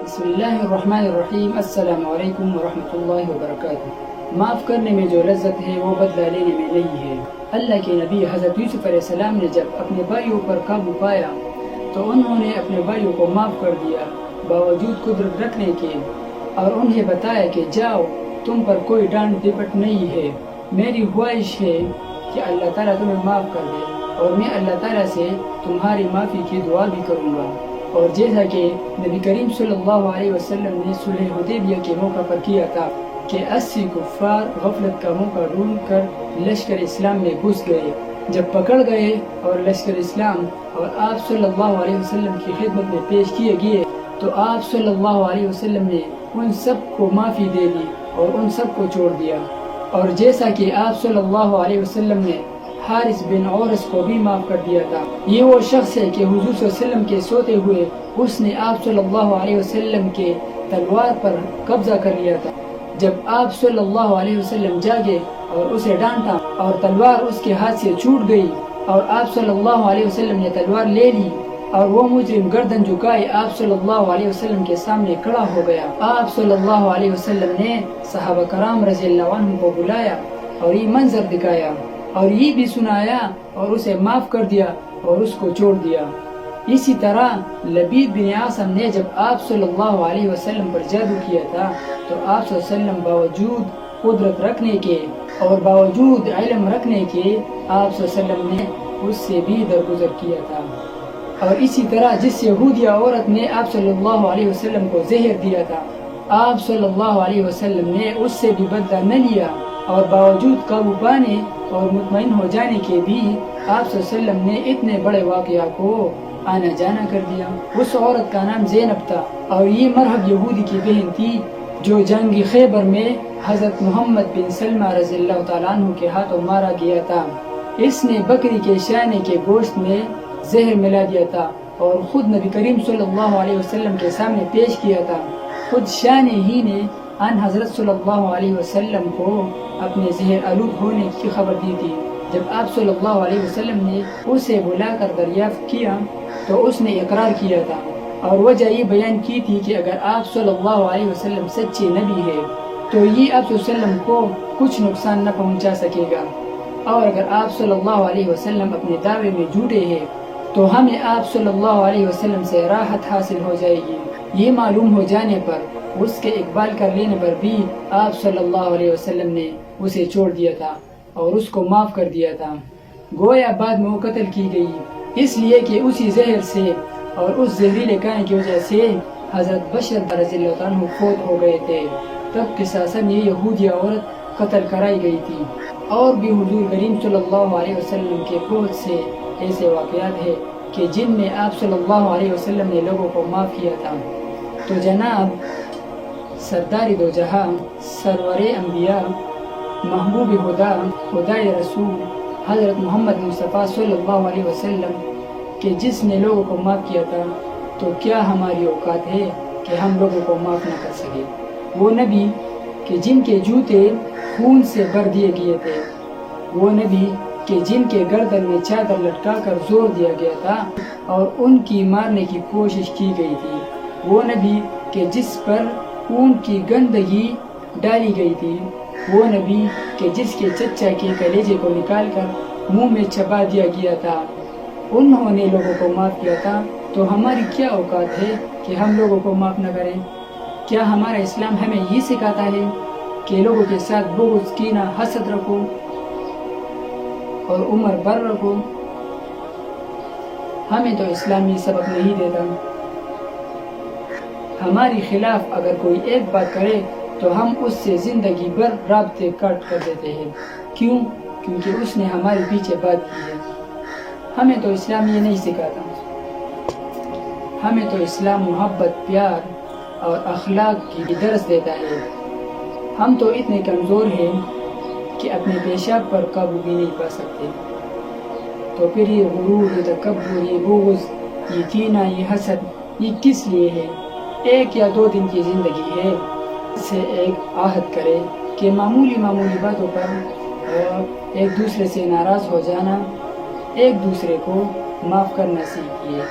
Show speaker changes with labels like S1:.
S1: بسم اللہ الرحمن الرحیم۔ السلام علیکم ورحمۃ اللہ وبرکاتہ۔ معاف کرنے میں جو لذت ہے وہ بدلہ لینے میں نہیں ہے۔ اللہ کے نبی حضرت یوسف علیہ السلام نے جب اپنے بھائیوں پر قابو پایا تو انہوں نے اپنے بھائیوں کو معاف کر دیا باوجود قدرت رکھنے کے، اور انہیں بتایا کہ جاؤ، تم پر کوئی ڈانٹ ڈپٹ نہیں ہے۔ میری خواہش ہے کہ اللہ تعالیٰ تمہیں معاف کر دے، اور میں اللہ تعالیٰ سے تمہاری معافی کی دعا بھی کروں گا۔ اور جیسا کہ نبی کریم صلی اللہ علیہ وسلم نے صلح حدیبیہ کے موقع پر کیا تھا کہ 80 کفار غفلت کا موقع ڈھونڈ کر لشکر اسلام میں گھس گئے، جب پکڑ گئے اور لشکر اسلام اور آپ صلی اللہ علیہ وسلم کی خدمت میں پیش کیے گئے تو آپ صلی اللہ علیہ وسلم نے ان سب کو معافی دے دی اور ان سب کو چھوڑ دیا۔ اور جیسا کہ آپ صلی اللہ علیہ وسلم نے حارث بن عورس کو بھی معاف کر دیا تھا۔ یہ وہ شخص ہے کہ حضور صلی اللہ علیہ وسلم کے سوتے ہوئے اس نے آپ صلی اللہ علیہ وسلم کے تلوار پر قبضہ کر لیا تھا۔ جب آپ صلی اللہ علیہ وسلم جاگے اور اسے ڈانٹا اور تلوار اس کے ہاتھ سے چھوٹ گئی اور آپ صلی اللہ علیہ وسلم نے تلوار لے لی اور وہ مجرم گردن جھکائے آپ صلی اللہ علیہ وسلم کے سامنے کھڑا ہو گیا۔ آپ صلی اللہ علیہ وسلم نے صحابہ کرام رضی اللہ عنہم کو بلایا اور یہ منظر دکھایا اور یہ بھی سنایا اور اسے معاف کر دیا اور اس کو چھوڑ دیا۔ اسی طرح لبید بن عاصم نے جب آپ صلی اللہ علیہ وسلم پر جادو کیا تھا تو آپ صلی اللہ علیہ وسلم باوجود قدرت رکھنے کے اور باوجود علم رکھنے کے آپ صلی اللہ علیہ وسلم نے اس سے بھی درگزر کیا تھا۔ اور اسی طرح جس یہودیہ عورت نے آپ صلی اللہ علیہ وسلم کو زہر دیا تھا، آپ صلی اللہ علیہ وسلم نے اس سے بھی بدلہ نہ لیا اور باوجود قابو پانے اور مطمئن ہو جانے کے بھی آپ صلی اللہ علیہ وسلم نے اتنے بڑے واقعہ کو آنا جانا کر دیا۔ اس عورت کا نام زینب تھا اور یہ مرحب یہودی کی بہن تھی جو جنگ خیبر میں حضرت محمد بن سلمہ رضی اللہ تعالیٰ عنہ کے ہاتھوں مارا گیا تھا۔ اس نے بکری کے شانے کے گوشت میں زہر ملا دیا تھا اور خود نبی کریم صلی اللہ علیہ وسلم کے سامنے پیش کیا تھا۔ خود شانے ہی نے ان حضرت صلی اللہ علیہ وسلم کو اپنے زہر آلود ہونے کی خبر دی تھی۔ جب آپ صلی اللہ علیہ وسلم نے اسے بلا کر دریافت کیا تو اس نے اقرار کیا تھا اور وجہ یہ بیان کی تھی کہ اگر آپ صلی اللہ علیہ وسلم سچے نبی ہے تو یہ آپ صلی اللہ علیہ وسلم کو کچھ نقصان نہ پہنچا سکے گا، اور اگر آپ صلی اللہ علیہ وسلم اپنے دعوے میں جھوٹے ہیں تو ہمیں آپ صلی اللہ علیہ وسلم سے راحت حاصل ہو جائے گی۔ یہ معلوم ہو جانے پر اس کے اقبال کر لینے پر بھی آپ صلی اللہ علیہ وسلم نے اسے چھوڑ دیا تھا اور اس کو معاف کر دیا تھا۔ گویا بعد میں وہ قتل کی گئی اس لیے کہ اسی زہر سے اور اس زہریلے کھانے کی وجہ سے حضرت بشر رضی اللہ عنہ فوت ہو گئے تھے۔ تب قصاصاً یہ یہودیہ عورت قتل کرائی گئی تھی۔ اور بھی حضور کریم صلی اللہ علیہ وسلم کے بہت سے ایسے واقعات ہیں کہ جن میں آپ صلی اللہ علیہ وسلم نے لوگوں کو معاف کیا تھا۔ تو جناب سردار دو جہاں، سرور انبیاء، محبوب خدا، خدائے رسول حضرت محمد مصطفیٰ صلی اللہ علیہ وسلم کہ جس نے لوگوں کو معاف کیا تھا، تو کیا ہماری اوقات ہے کہ ہم لوگوں کو معاف نہ کر سکے؟ وہ نبی کہ جن کے جوتے خون سے بھر دیے گئے تھے، وہ نبی کہ جن کے گردن میں چادر لٹکا کر زور دیا گیا تھا اور ان کی مارنے کی کوشش کی گئی تھی، وہ نبی کہ جس پر خون کی گندگی ڈالی گئی تھی، وہ نبی کہ جس کے چچا کے کلیجے کو نکال کر منہ میں چبا دیا گیا تھا، انہوں نے لوگوں کو معاف کیا تھا۔ تو ہماری کیا اوقات ہے کہ ہم لوگوں کو معاف نہ کریں؟ کیا ہمارا اسلام ہمیں یہ سکھاتا ہے کہ لوگوں کے ساتھ بغض، کینہ، حسد رکھو اور عمر بر رکھو؟ ہمیں تو اسلام یہ سبق نہیں دیتا۔ ہماری خلاف اگر کوئی ایک بات کرے تو ہم اس سے زندگی بھر رابطے کٹ کر دیتے ہیں۔ کیوں؟ کیونکہ اس نے ہمارے پیچھے بات کی ہے۔ ہمیں تو اسلام یہ نہیں سکھاتا۔ ہمیں تو اسلام محبت، پیار اور اخلاق کی درس دیتا ہے۔ ہم تو اتنے کمزور ہیں کہ اپنے پیشاب پر قابو بھی نہیں پا سکتے، تو پھر یہ غرور، یہ تکبر، یہ بغض، یہ کینہ، یہ حسد، یہ کس لیے ہے؟ ایک یا دو دن کی زندگی ہے، اس سے ایک عہد کرے کہ معمولی باتوں پر ایک دوسرے سے ناراض ہو جانا، ایک دوسرے کو معاف کرنا سیکھیے۔